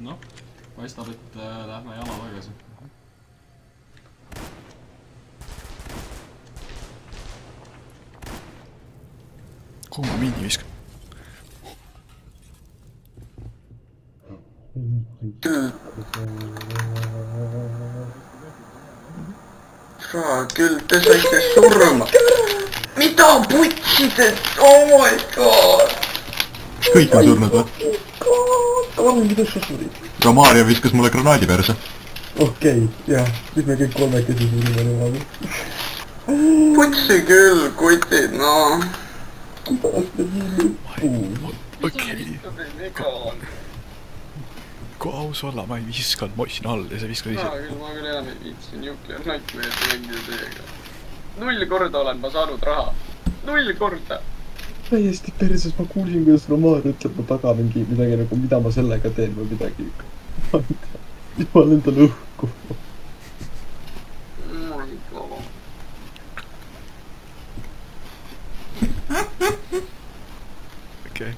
noh, paistab, et lähme jala tagasi. kuhu ma miini viskan? Saa küll, te saite surma. Mida putsides? Oh my god! kõik on surnud või? on, mida sa surid? Romario viskas mulle granaadi perse. Okei, jah, siis me kõik kolmekesi surime niimoodi. Putsi küll, kutid, no. Pärast ja hiili. Okei. Kui aus olla, ma ei viskanud mossina all ja sa viskad ise. Ma küll enam ei viitsin Nuclear Nightmare'i mängida teiega. 0 korda olen ma saanud raha. 0 korda! Täiesti perses, ma kuulsin, kuidas Romaar ütleb mu taga mingi midagi nagu, mida ma sellega teen või midagi. Ma ei tea. Siis ma lendan õhku. Oh my god. Okei.